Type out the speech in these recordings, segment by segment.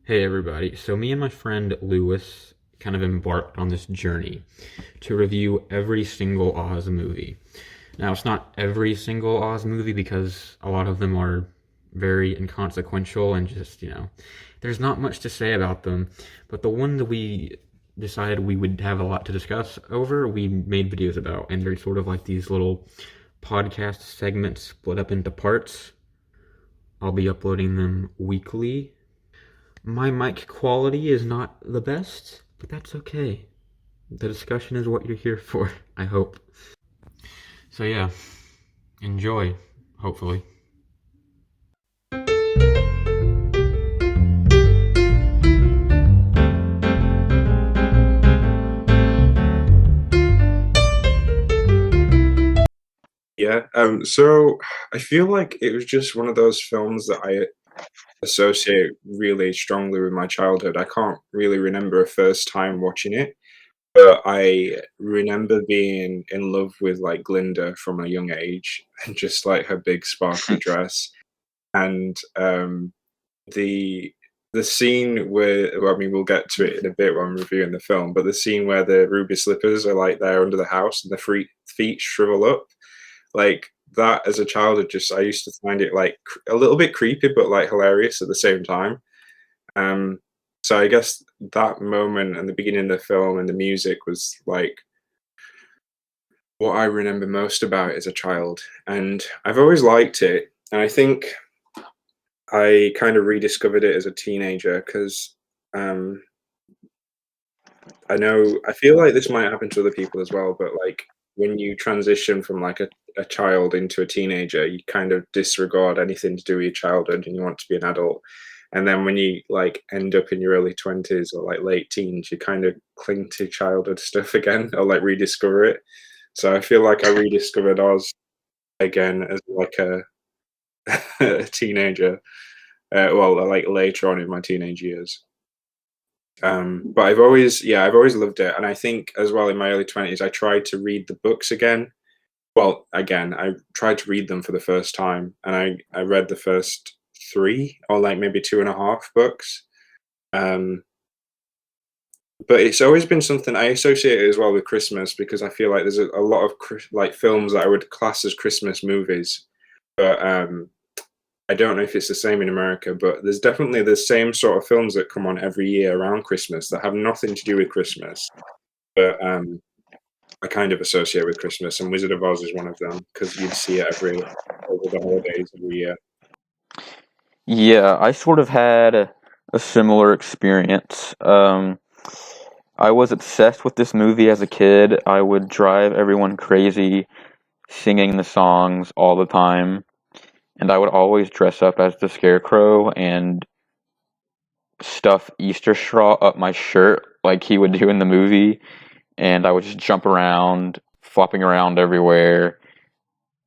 Hey everybody. So me and my friend Lewis kind of embarked on this journey to review every single Oz movie. Now, it's not every single Oz movie because a lot of them are very inconsequential and just, there's not much to say about them. But the one that we decided we would have a lot to discuss over, we made videos about. And they're sort of like these little podcast segments split up into parts. I'll be uploading them weekly. My mic quality is not the best, but that's okay. The discussion is what you're here for, I hope. So, yeah, enjoy, hopefully. Yeah, so I feel like it was just one of those films that I associate really strongly with my childhood. I can't really remember a first time watching it, but I remember being in love with like Glinda from a young age and just like her big sparkly dress. And the the scene where well, I mean we'll get to it in a bit when I'm reviewing the film, but the scene where the ruby slippers are like there under the house and the feet shrivel up like that as a child, it just I used to find it like a little bit creepy, but like hilarious at the same time. Um, so I guess that moment and the beginning of the film and the music was like what I remember most about it as a child, and I've always liked it. And I think I kind of rediscovered it as a teenager because um, I feel like this might happen to other people as well, but like when you transition from like a child into a teenager, you kind of disregard anything to do with your childhood and you want to be an adult. And then when you like end up in your early 20s or like late teens, you kind of cling to childhood stuff again or like rediscover it. So I feel like I rediscovered Oz again as like a teenager. Well, like later on in my teenage years. But I've always loved it, and I think as well in my early 20s, I tried to read the books again. Well, again, I tried to read them for the first time, and I read the first three or like maybe two and a half books. Um, but it's always been something I associate it as well with Christmas because I feel like there's a lot of like films that I would class as Christmas movies, but I don't know if it's the same in America, but there's definitely the same sort of films that come on every year around Christmas that have nothing to do with Christmas, but I kind of associate with Christmas, and Wizard of Oz is one of them because you'd see it every over the holidays every year. Yeah, I sort of had a similar experience. I was obsessed with this movie as a kid. I would drive everyone crazy singing the songs all the time, and I would always dress up as the Scarecrow and stuff Easter straw up my shirt like he would do in the movie, and I would just jump around, flopping around everywhere,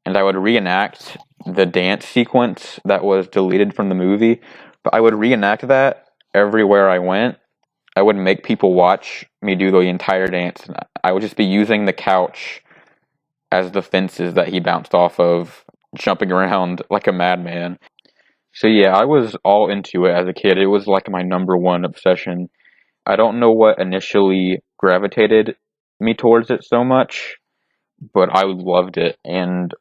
and I would reenact the dance sequence that was deleted from the movie, but I would reenact that everywhere I went. I would make people watch me do the entire dance, and I would just be using the couch as the fences that he bounced off of, jumping around like a madman. So yeah, I was all into it as a kid. It was like my number one obsession. I don't know what initially gravitated me towards it so much, but I loved it, and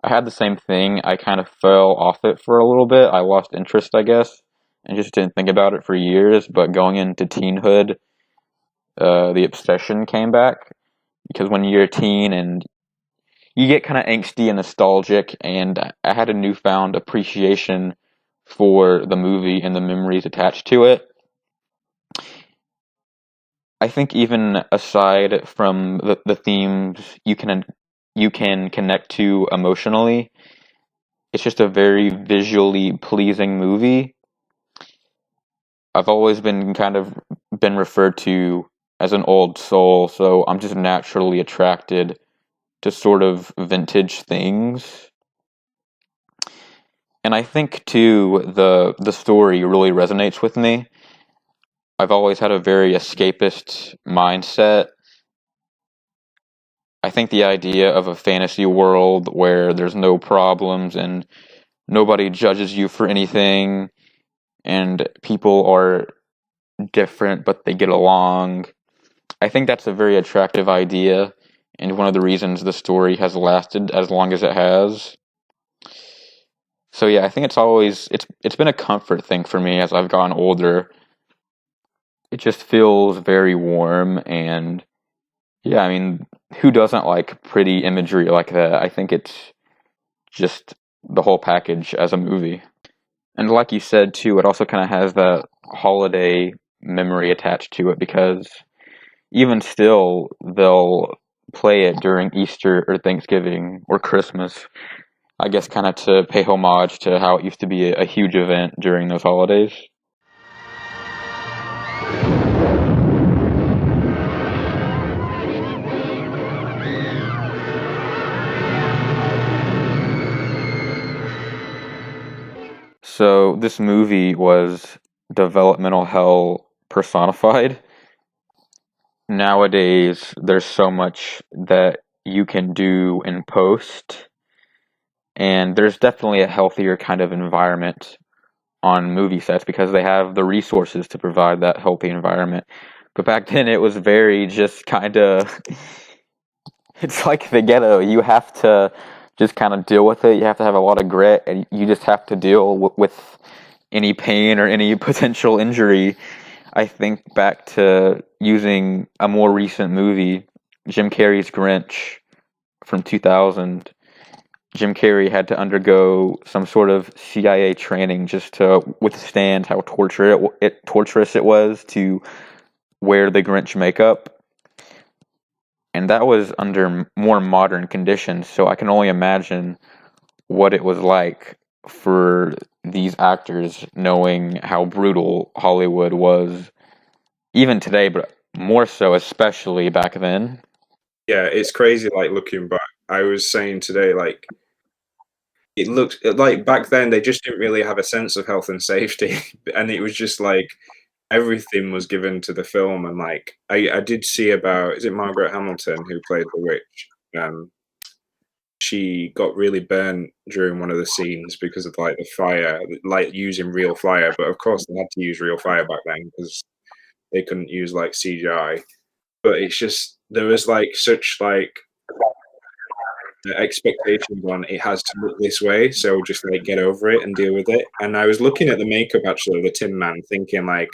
I had the same thing. I kind of fell off it for a little bit. I lost interest, I guess, and just didn't think about it for years. But going into teenhood, the obsession came back because when you're a teen and you get kind of angsty and nostalgic, and I had a newfound appreciation for the movie and the memories attached to it. I think even aside from the themes you can connect to emotionally, it's just a very visually pleasing movie. I've always been referred to as an old soul, so I'm just naturally attracted to sort of vintage things. And I think too the story really resonates with me. I've always had a very escapist mindset. I think the idea of a fantasy world where there's no problems and nobody judges you for anything and people are different, but they get along. I think that's a very attractive idea, and one of the reasons the story has lasted as long as it has. So yeah, I think it's been a comfort thing for me as I've gotten older. It just feels very warm, and yeah, I mean, who doesn't like pretty imagery like that? I think it's just the whole package as a movie. And like you said too, it also kind of has that holiday memory attached to it because even still, they'll play it during Easter or Thanksgiving or Christmas. I guess kind of to pay homage to how it used to be a huge event during those holidays. So this movie was developmental hell personified. Nowadays, there's so much that you can do in post, and there's definitely a healthier kind of environment on movie sets because they have the resources to provide that healthy environment. But back then, it was very just kind of. It's like the ghetto. You have to just kind of deal with it. You have to have a lot of grit, and you just have to deal with any pain or any potential injury. I think back to using a more recent movie, Jim Carrey's Grinch from 2000. Jim Carrey had to undergo some sort of CIA training just to withstand how torturous it was to wear the Grinch makeup. And that was under more modern conditions, so I can only imagine what it was like for these actors knowing how brutal Hollywood was even today, but more so especially back then. Yeah, it's crazy. Like looking back, I was saying today, like it looked like back then they just didn't really have a sense of health and safety, and it was just like everything was given to the film. And like I did see about, is it Margaret Hamilton who played the witch? Um, she got really burnt during one of the scenes because of like the fire, like using real fire. But of course, they had to use real fire back then because they couldn't use like CGI. But it's just there was like such like expectations on it has to look this way, so just like get over it and deal with it. And I was looking at the makeup actually of the Tin Man, thinking like,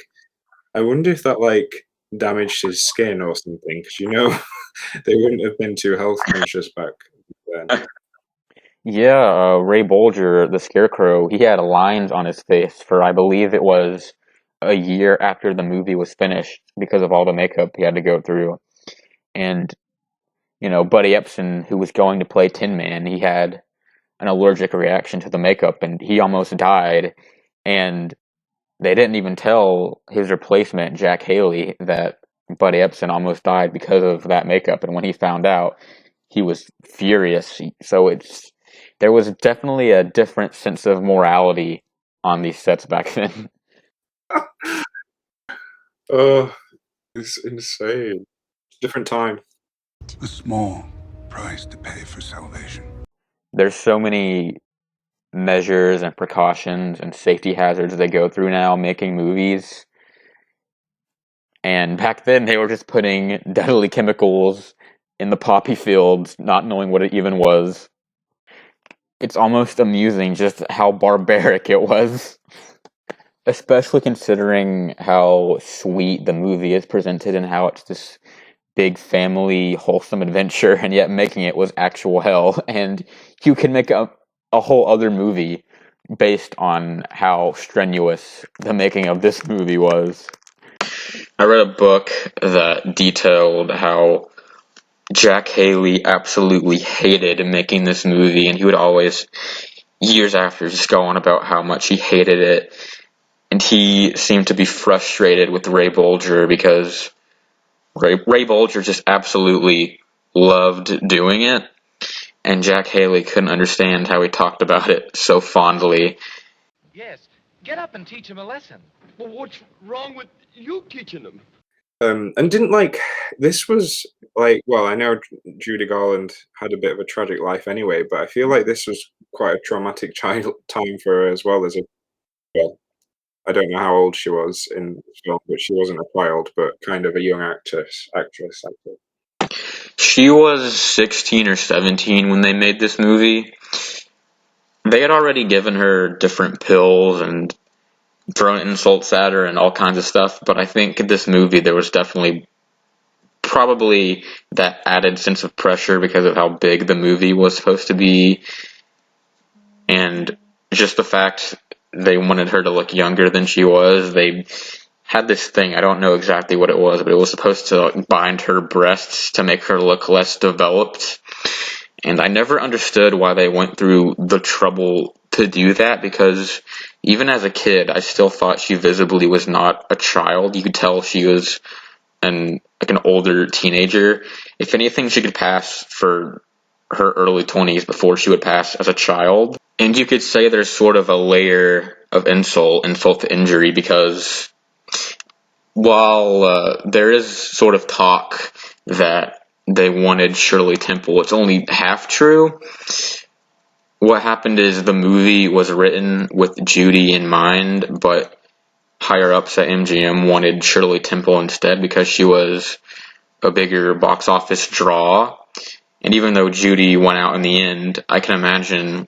I wonder if that like damaged his skin or something, because they wouldn't have been too health conscious back then. Yeah, Ray Bolger, the Scarecrow, he had lines on his face for I believe it was a year after the movie was finished because of all the makeup he had to go through. And, Buddy Epson, who was going to play Tin Man, he had an allergic reaction to the makeup and he almost died. And they didn't even tell his replacement, Jack Haley, that Buddy Epson almost died because of that makeup. And when he found out, he was furious. So there was definitely a different sense of morality on these sets back then. Oh, it's insane. Different time. A small price to pay for salvation. There's so many measures and precautions and safety hazards they go through now making movies. And back then they were just putting deadly chemicals in the poppy fields, not knowing what it even was. It's almost amusing just how barbaric it was. Especially considering how sweet the movie is presented and how it's this big family wholesome adventure, and yet making it was actual hell. And you can make a whole other movie based on how strenuous the making of this movie was. I read a book that detailed how Jack Haley absolutely hated making this movie, and he would always, years after, just go on about how much he hated it. And he seemed to be frustrated with Ray Bolger because Ray Bolger just absolutely loved doing it, and Jack Haley couldn't understand how he talked about it so fondly. Yes, get up and teach him a lesson. Well, what's wrong with you teaching them? And didn't like this was like, well, I know Judy Garland had a bit of a tragic life anyway, but I feel like this was quite a traumatic child time for her as well as a girl. I don't know how old she was in the film, but she wasn't a child, but kind of a young actress. She was 16 or 17 when they made this movie. They had already given her different pills and thrown insults at her and all kinds of stuff, but I think in this movie there was definitely probably that added sense of pressure because of how big the movie was supposed to be, and just the fact they wanted her to look younger than she was. They had this thing, I don't know exactly what it was, but it was supposed to bind her breasts to make her look less developed. And I never understood why they went through the trouble to do that, because even as a kid, I still thought she visibly was not a child. You could tell she was an older teenager. If anything, she could pass for her early 20s before she would pass as a child. And you could say there's sort of a layer of insult to injury, because while there is sort of talk that they wanted Shirley Temple, it's only half true. What happened is the movie was written with Judy in mind, but higher ups at MGM wanted Shirley Temple instead because she was a bigger box office draw. And even though Judy went out in the end, I can imagine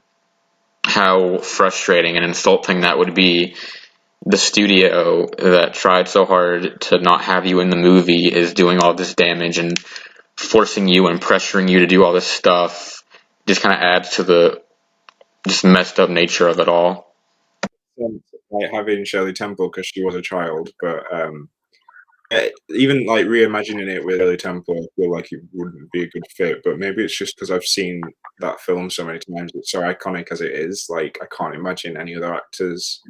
how frustrating and insulting that would be. The studio that tried so hard to not have you in the movie is doing all this damage and forcing you and pressuring you to do all this stuff. Just kind of adds to the just messed up nature of it all. Like having Shirley Temple because she was a child, but even like reimagining it with Shirley Temple, I feel like it wouldn't be a good fit. But maybe it's just because I've seen that film so many times. It's so iconic as it is. Like I can't imagine any other actors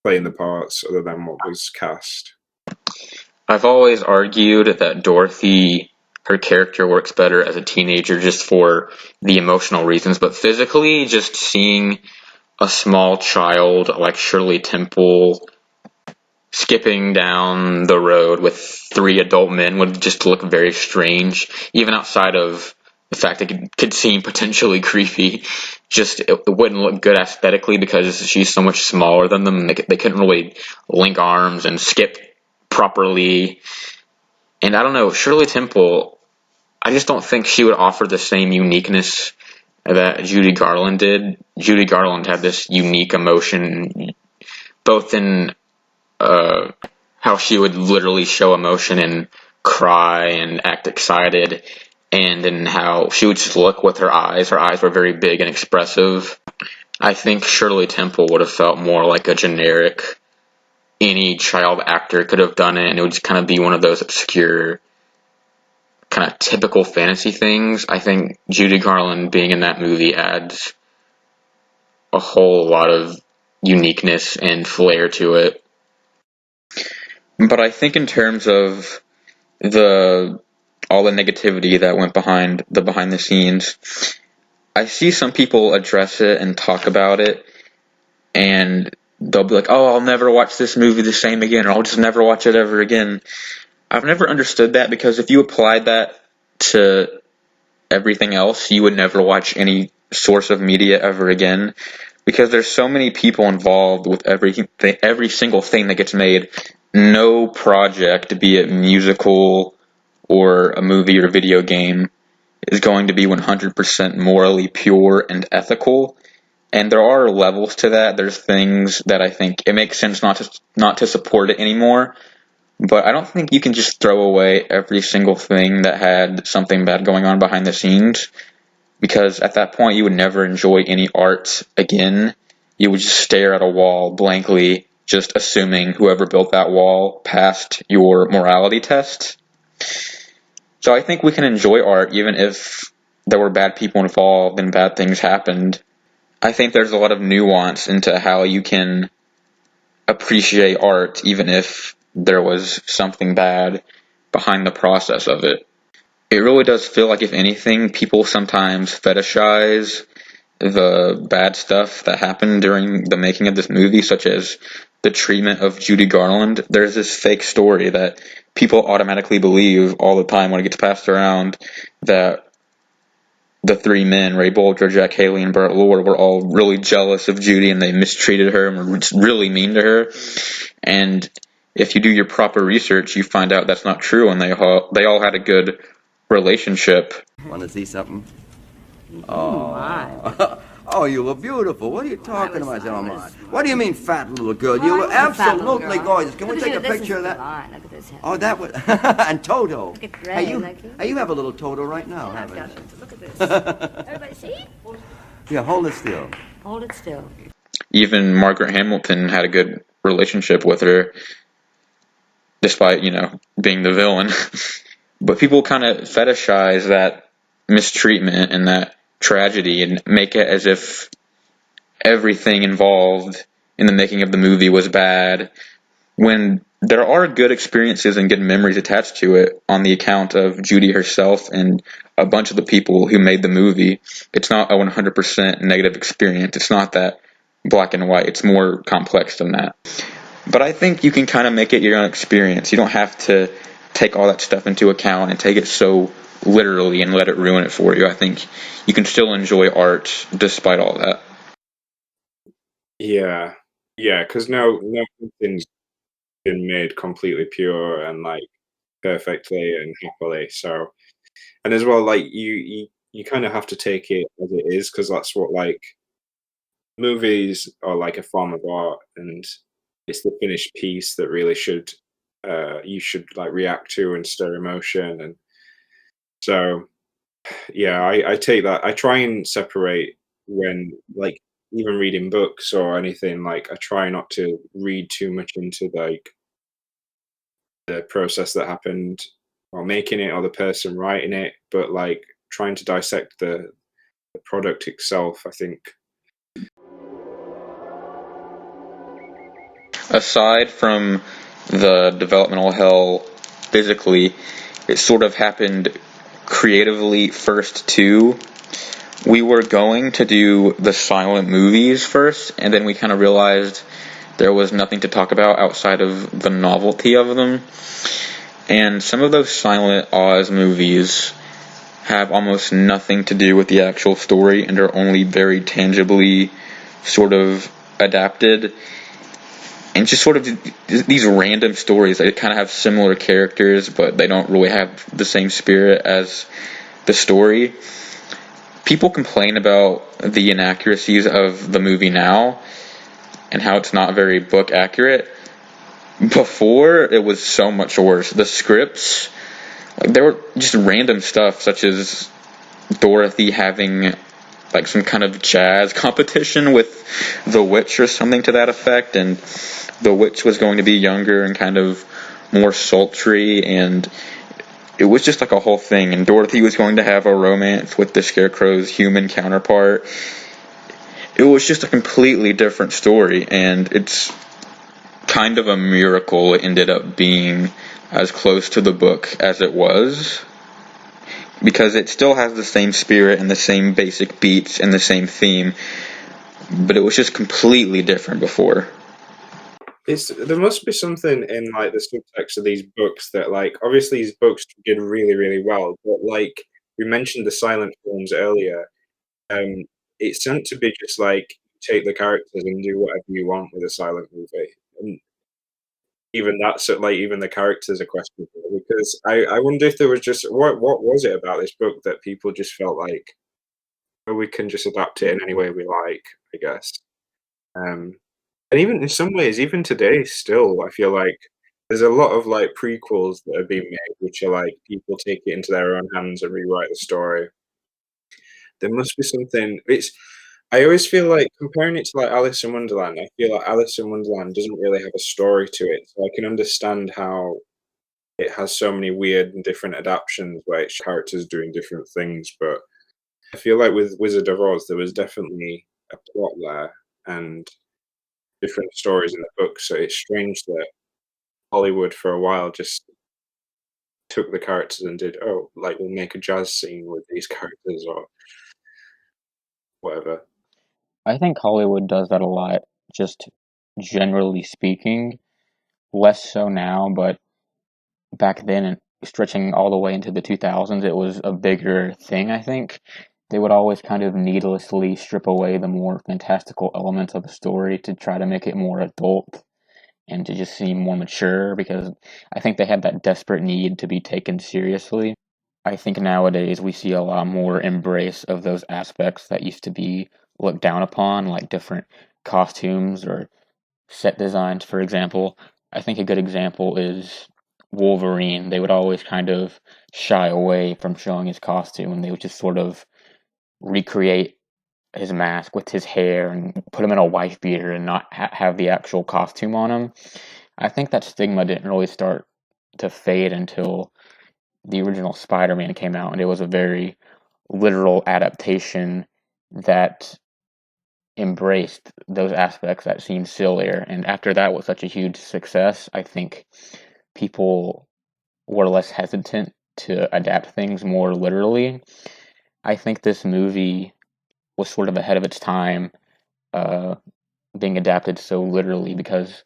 playing the parts other than what was cast. I've always argued that Dorothy, her character works better as a teenager just for the emotional reasons, but physically, just seeing a small child like Shirley Temple skipping down the road with 3 adult men would just look very strange, even outside of the fact that it could seem potentially creepy. Just it wouldn't look good aesthetically because she's so much smaller than them. They couldn't really link arms and skip properly. And I don't know, Shirley Temple, I just don't think she would offer the same uniqueness that Judy Garland did. Judy Garland had this unique emotion, both in how she would literally show emotion and cry and act excited, and in how she would just look with her eyes. Her eyes were very big and expressive. I think Shirley Temple would have felt more like a generic, any child actor could have done it, and it would just kind of be one of those obscure, kind of typical fantasy things. I think Judy Garland being in that movie adds a whole lot of uniqueness and flair to it. But I think in terms of all the negativity that went behind the scenes, I see some people address it and talk about it, and they'll be like, oh, I'll never watch this movie the same again, or I'll just never watch it ever again. I've never understood that, because if you applied that to everything else, you would never watch any source of media ever again, because there's so many people involved with every single thing that gets made. No project, be it musical or a movie or video game, is going to be 100% morally pure and ethical. And there are levels to that. There's things that I think it makes sense not to support it anymore. But I don't think you can just throw away every single thing that had something bad going on behind the scenes, because at that point you would never enjoy any art again. You would just stare at a wall blankly, just assuming whoever built that wall passed your morality test. So I think we can enjoy art even if there were bad people involved and bad things happened. I think there's a lot of nuance into how you can appreciate art even if there was something bad behind the process of it. It really does feel like, if anything, people sometimes fetishize the bad stuff that happened during the making of this movie, such as the treatment of Judy Garland. There's this fake story that people automatically believe all the time when it gets passed around, that the three men, Ray Bolger, Jack Haley, and Burt Lord, were all really jealous of Judy, and they mistreated her and were really mean to her. And if you do your proper research, you find out that's not true, and they all had a good relationship. Want to see something? Oh, oh, you look beautiful. What are you talking about, Selma? What do you mean, fat little girl? You look absolutely gorgeous. Can we take a picture of that? Look at this. Oh, that was and Toto. Look at Ray, Hey, you, like you. hey, you have a little Toto right now, I've haven't got you? it. Look at this. Everybody see? Yeah, hold it still. Hold it still. Even Margaret Hamilton had a good relationship with her, despite, being the villain. But people kind of fetishize that mistreatment and that tragedy and make it as if everything involved in the making of the movie was bad, when there are good experiences and good memories attached to it on the account of Judy herself and a bunch of the people who made the movie. It's not a 100% negative experience. It's not that black and white. It's more complex than that. But I think you can kind of make it your own experience. You don't have to take all that stuff into account and take it so literally and let it ruin it for you. I think you can still enjoy art despite all that. Yeah, because nothing's been made completely pure and like perfectly and happily. So, and as well, like you kind of have to take it as it is, because that's what like movies are, like a form of art, and it's the finished piece that really should you should like react to and stir emotion. And so yeah, I take that. I try and separate when like even reading books or anything. Like I try not to read too much into like the process that happened while making it or the person writing it, but like trying to dissect the product itself, I think. Aside from the developmental hell physically, it sort of happened creatively first too. We were going to do the silent movies first, and then we kind of realized there was nothing to talk about outside of the novelty of them. And some of those silent Oz movies have almost nothing to do with the actual story and are only very tangibly sort of adapted. And just sort of these random stories that kind of have similar characters, but they don't really have the same spirit as the story. People complain about the inaccuracies of the movie now and how it's not very book accurate. Before, it was so much worse. The scripts, like, there were just random stuff, such as Dorothy having like some kind of jazz competition with the witch or something to that effect, and the witch was going to be younger and kind of more sultry, and it was just like a whole thing. And Dorothy was going to have a romance with the Scarecrow's human counterpart. It was just a completely different story, and it's kind of a miracle it ended up being as close to the book as it was, because it still has the same spirit and the same basic beats and the same theme, but it was just completely different before. There must be something in like the subtext of these books that like obviously these books did really, really well, but like we mentioned the silent films earlier, it's meant to be just like take the characters and do whatever you want with a silent movie. And even that's like even the characters are questionable, because I wonder if there was just what was it about this book that people just felt like, oh, we can just adapt it in any way we like, I guess. And even in some ways, even today, still, I feel like there's a lot of like prequels that are being made, which are like people take it into their own hands and rewrite the story. There must be something. I always feel like comparing it to like Alice in Wonderland. I feel like Alice in Wonderland doesn't really have a story to it, so I can understand how it has so many weird and different adaptations where each character's doing different things. But I feel like with Wizard of Oz, there was definitely a plot there and different stories in the book. So it's strange that Hollywood for a while just took the characters and did, oh, like we'll make a jazz scene with these characters or whatever. I think Hollywood does that a lot, just generally speaking. Less so now, but back then, and stretching all the way into the 2000s, it was a bigger thing, I think. they would always kind of needlessly strip away the more fantastical elements of the story to try to make it more adult and to just seem more mature, because I think they had that desperate need to be taken seriously. I think nowadays we see a lot more embrace of those aspects that used to be looked down upon, like different costumes or set designs, for example. I think a good example is Wolverine. They would always kind of shy away from showing his costume, and they would just sort of recreate his mask with his hair and put him in a wife beater and not have the actual costume on him. I think that stigma didn't really start to fade until the original Spider-Man came out, and it was a very literal adaptation that embraced those aspects that seemed sillier. And after that was such a huge success, I think people were less hesitant to adapt things more literally. I think this movie was sort of ahead of its time, being adapted so literally, because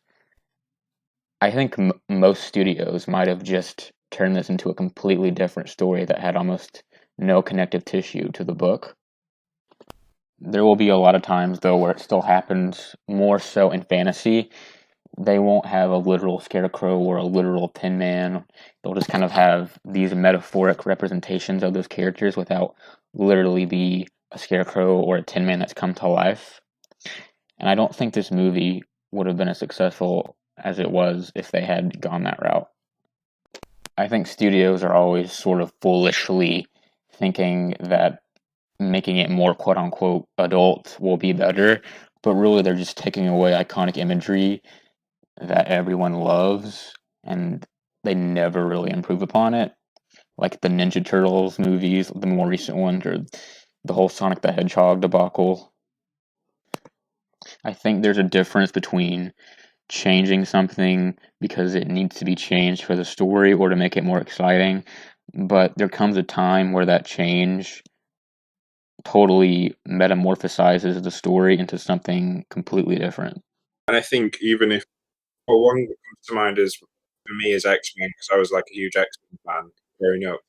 I think most studios might have just turned this into a completely different story that had almost no connective tissue to the book. There will be a lot of times, though, where it still happens more so in fantasy. They won't have a literal scarecrow or a literal Tin Man. They'll just kind of have these metaphoric representations of those characters without literally be a scarecrow or a Tin Man that's come to life. And I don't think this movie would have been as successful as it was if they had gone that route. I think studios are always sort of foolishly thinking that making it more quote-unquote adult will be better, but really they're just taking away iconic imagery that everyone loves, and they never really improve upon it. Like the Ninja Turtles movies, the more recent ones, or the whole Sonic the Hedgehog debacle. I think there's a difference between changing something because it needs to be changed for the story or to make it more exciting, but there comes a time where that change totally metamorphosizes the story into something completely different. And I think even if, well, one that comes to mind is for me is X-Men, because I was like a huge X-Men fan growing up.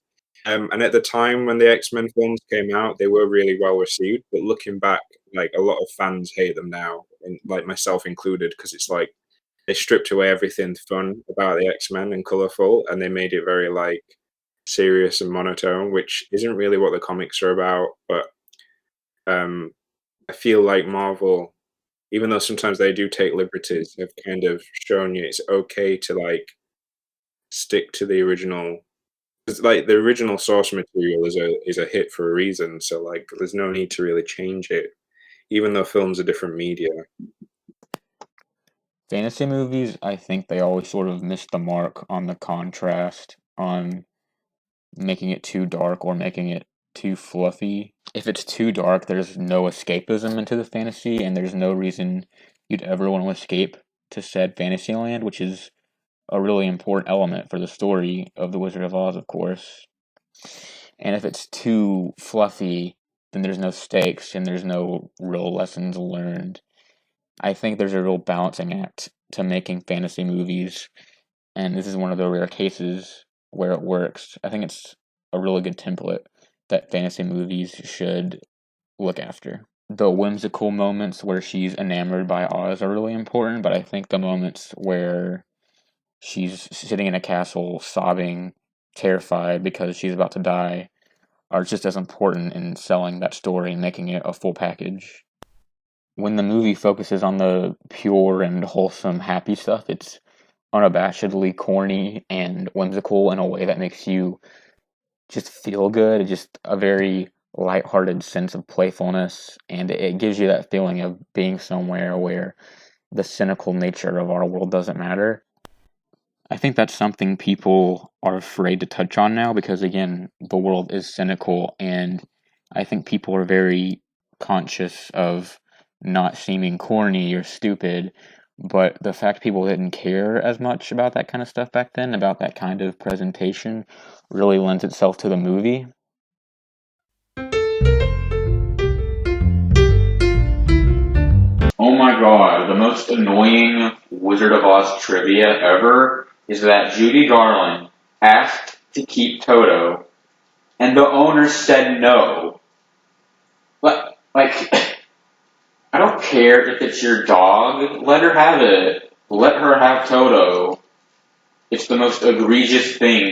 And at the time when the X-Men films came out, they were really well received. But looking back, like a lot of fans hate them now, and like myself included, because it's like they stripped away everything fun about the X-Men and colorful, and they made it very like serious and monotone, which isn't really what the comics are about. But I feel like Marvel, even though sometimes they do take liberties, have kind of shown you it's okay to like stick to the original. It's like the original source material is a hit for a reason. So like, there's no need to really change it, even though films are different media. Fantasy movies, I think they always sort of miss the mark on the contrast, on making it too dark or making it too fluffy. If it's too dark, there's no escapism into the fantasy, and there's no reason you'd ever want to escape to said fantasy land, which is a really important element for the story of The Wizard of Oz, of course. And if it's too fluffy, then there's no stakes and there's no real lessons learned. I think there's a real balancing act to making fantasy movies, and this is one of the rare cases where it works. I think it's a really good template that fantasy movies should look after. The whimsical moments where she's enamored by Oz are really important, but I think the moments where she's sitting in a castle sobbing, terrified because she's about to die, are just as important in selling that story and making it a full package. When the movie focuses on the pure and wholesome, happy stuff, it's unabashedly corny and whimsical in a way that makes you just feel good. It's just a very lighthearted sense of playfulness, and it gives you that feeling of being somewhere where the cynical nature of our world doesn't matter. I think that's something people are afraid to touch on now because, again, the world is cynical, and I think people are very conscious of not seeming corny or stupid, but the fact people didn't care as much about that kind of stuff back then, about that kind of presentation, really lends itself to the movie. Oh my god, the most annoying Wizard of Oz trivia ever is that Judy Garland asked to keep Toto, and the owner said no. like, I don't care if it's your dog. Let her have it. Let her have Toto. It's the most egregious thing